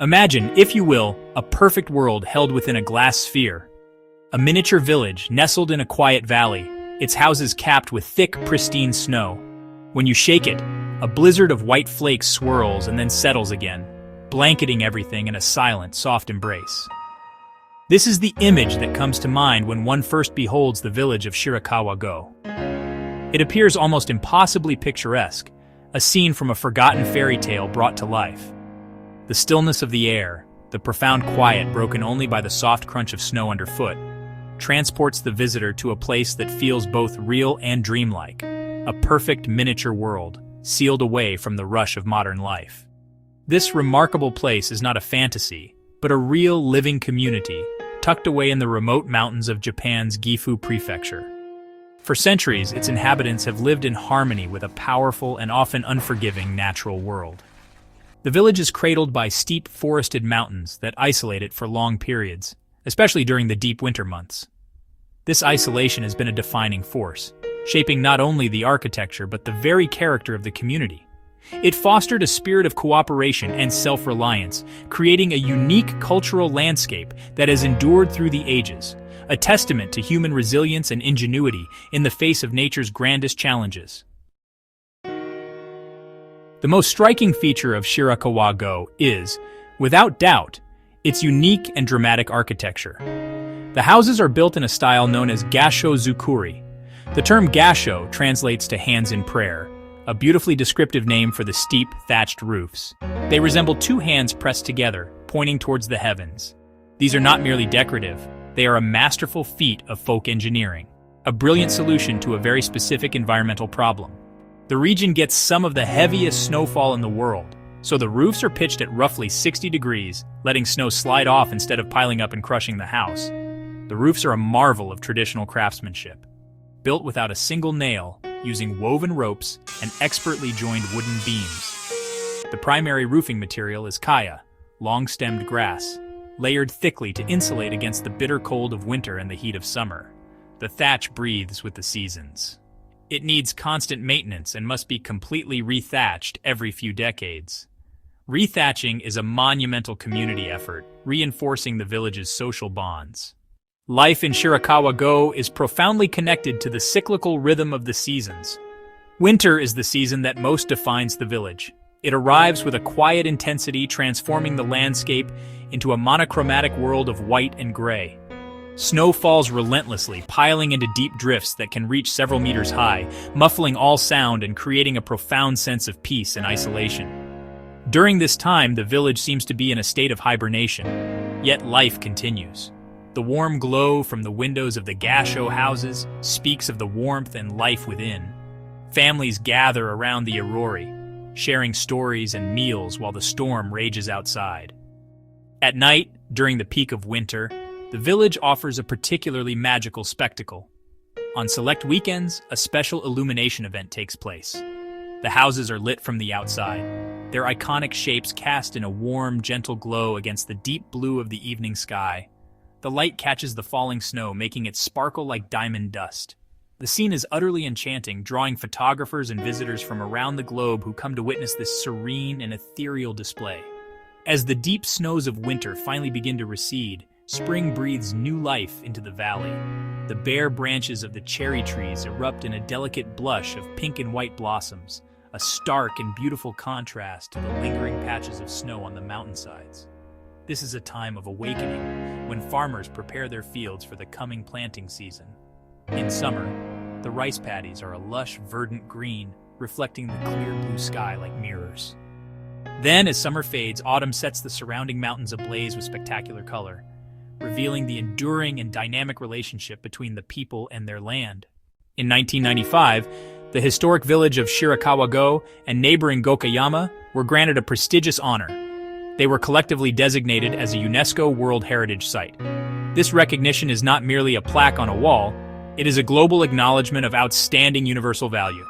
Imagine, if you will, a perfect world held within a glass sphere. A miniature village nestled in a quiet valley, its houses capped with thick, pristine snow. When you shake it, a blizzard of white flakes swirls and then settles again, blanketing everything in a silent, soft embrace. This is the image that comes to mind when one first beholds the village of Shirakawa-go. It appears almost impossibly picturesque, a scene from a forgotten fairy tale brought to life. The stillness of the air, the profound quiet broken only by the soft crunch of snow underfoot, transports the visitor to a place that feels both real and dreamlike, a perfect miniature world, sealed away from the rush of modern life. This remarkable place is not a fantasy, but a real living community, tucked away in the remote mountains of Japan's Gifu prefecture. For centuries, its inhabitants have lived in harmony with a powerful and often unforgiving natural world. The village is cradled by steep forested mountains that isolate it for long periods, especially during the deep winter months. This isolation has been a defining force, shaping not only the architecture but the very character of the community. It fostered a spirit of cooperation and self-reliance, creating a unique cultural landscape that has endured through the ages, a testament to human resilience and ingenuity in the face of nature's grandest challenges. The most striking feature of Shirakawa-go is, without doubt, its unique and dramatic architecture. The houses are built in a style known as gassho zukuri. The term gassho translates to hands in prayer, a beautifully descriptive name for the steep, thatched roofs. They resemble two hands pressed together, pointing towards the heavens. These are not merely decorative, they are a masterful feat of folk engineering, a brilliant solution to a very specific environmental problem. The region gets some of the heaviest snowfall in the world, so the roofs are pitched at roughly 60 degrees, letting snow slide off instead of piling up and crushing the house. The roofs are a marvel of traditional craftsmanship, built without a single nail, using woven ropes and expertly joined wooden beams. The primary roofing material is kaya, long-stemmed grass, layered thickly to insulate against the bitter cold of winter and the heat of summer. The thatch breathes with the seasons. It needs constant maintenance and must be completely rethatched every few decades. Rethatching is a monumental community effort, reinforcing the village's social bonds. Life in Shirakawa-go is profoundly connected to the cyclical rhythm of the seasons. Winter is the season that most defines the village. It arrives with a quiet intensity, transforming the landscape into a monochromatic world of white and gray. Snow falls relentlessly, piling into deep drifts that can reach several meters high, muffling all sound and creating a profound sense of peace and isolation. During this time, the village seems to be in a state of hibernation, yet life continues. The warm glow from the windows of the gassho houses speaks of the warmth and life within. Families gather around the orori, sharing stories and meals while the storm rages outside. At night, during the peak of winter, the village offers a particularly magical spectacle. On select weekends, a special illumination event takes place. The houses are lit from the outside, their iconic shapes cast in a warm, gentle glow against the deep blue of the evening sky. The light catches the falling snow, making it sparkle like diamond dust. The scene is utterly enchanting, drawing photographers and visitors from around the globe who come to witness this serene and ethereal display. As the deep snows of winter finally begin to recede, spring breathes new life into the valley. The bare branches of the cherry trees erupt in a delicate blush of pink and white blossoms, a stark and beautiful contrast to the lingering patches of snow on the mountainsides. This is a time of awakening, when farmers prepare their fields for the coming planting season. In summer, the rice paddies are a lush, verdant green, reflecting the clear blue sky like mirrors. Then, as summer fades, autumn sets the surrounding mountains ablaze with spectacular color, revealing the enduring and dynamic relationship between the people and their land. In 1995, the historic village of Shirakawa-go and neighboring Gokayama were granted a prestigious honor. They were collectively designated as a UNESCO World Heritage Site. This recognition is not merely a plaque on a wall, it is a global acknowledgement of outstanding universal value.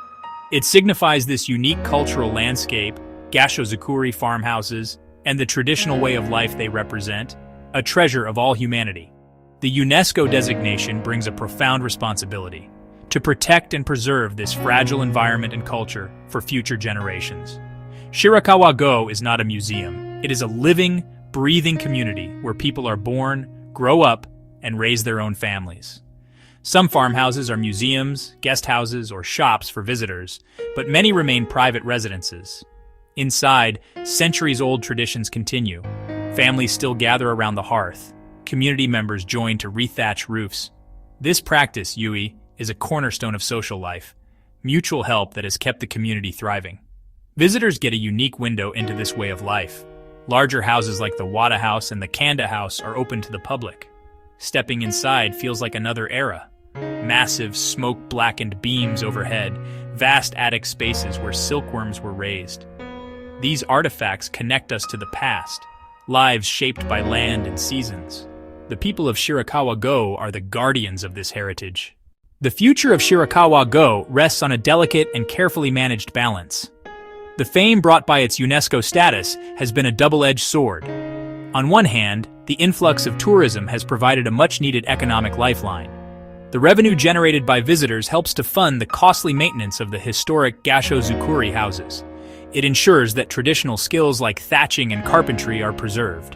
It signifies this unique cultural landscape, gassho zukuri farmhouses, and the traditional way of life they represent, a treasure of all humanity. The UNESCO designation brings a profound responsibility to protect and preserve this fragile environment and culture for future generations. Shirakawa-go is not a museum. It is a living, breathing community where people are born, grow up, and raise their own families. Some farmhouses are museums, guest houses, or shops for visitors, but many remain private residences. Inside, centuries-old traditions continue. Families still gather around the hearth. Community members join to rethatch roofs. This practice, Yui, is a cornerstone of social life, mutual help that has kept the community thriving. Visitors get a unique window into this way of life. Larger houses like the Wada House and the Kanda House are open to the public. Stepping inside feels like another era. Massive, smoke-blackened beams overhead, vast attic spaces where silkworms were raised. These artifacts connect us to the past, lives shaped by land and seasons. The people of Shirakawa-go are the guardians of this heritage. The future of Shirakawa-go rests on a delicate and carefully managed balance. The fame brought by its UNESCO status has been a double-edged sword. On one hand, the influx of tourism has provided a much-needed economic lifeline. The revenue generated by visitors helps to fund the costly maintenance of the historic gassho houses. It ensures that traditional skills like thatching and carpentry are preserved.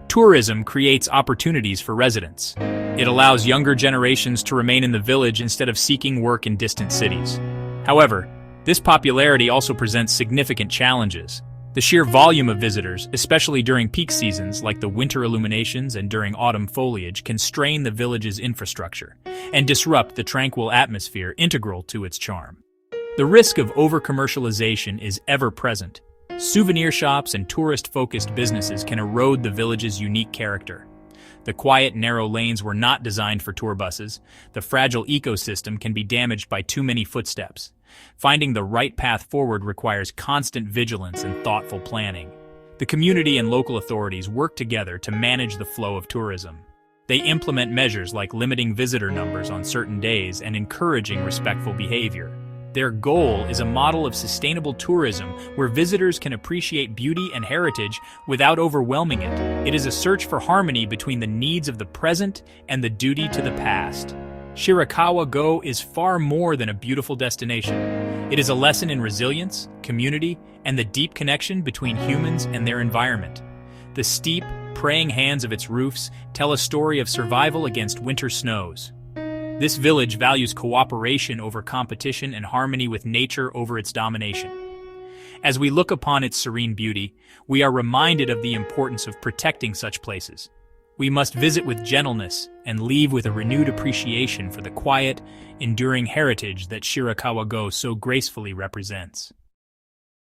Tourism creates opportunities for residents. It allows younger generations to remain in the village instead of seeking work in distant cities. However, this popularity also presents significant challenges. The sheer volume of visitors, especially during peak seasons like the winter illuminations and during autumn foliage, can strain the village's infrastructure and disrupt the tranquil atmosphere integral to its charm. The risk of over-commercialization is ever present. Souvenir shops and tourist-focused businesses can erode the village's unique character. The quiet, narrow lanes were not designed for tour buses. The fragile ecosystem can be damaged by too many footsteps. Finding the right path forward requires constant vigilance and thoughtful planning. The community and local authorities work together to manage the flow of tourism. They implement measures like limiting visitor numbers on certain days and encouraging respectful behavior. Their goal is a model of sustainable tourism where visitors can appreciate beauty and heritage without overwhelming it. It is a search for harmony between the needs of the present and the duty to the past. Shirakawa-go is far more than a beautiful destination. It is a lesson in resilience, community, and the deep connection between humans and their environment. The steep, praying hands of its roofs tell a story of survival against winter snows. This village values cooperation over competition and harmony with nature over its domination. As we look upon its serene beauty, we are reminded of the importance of protecting such places. We must visit with gentleness and leave with a renewed appreciation for the quiet, enduring heritage that Shirakawa-go so gracefully represents.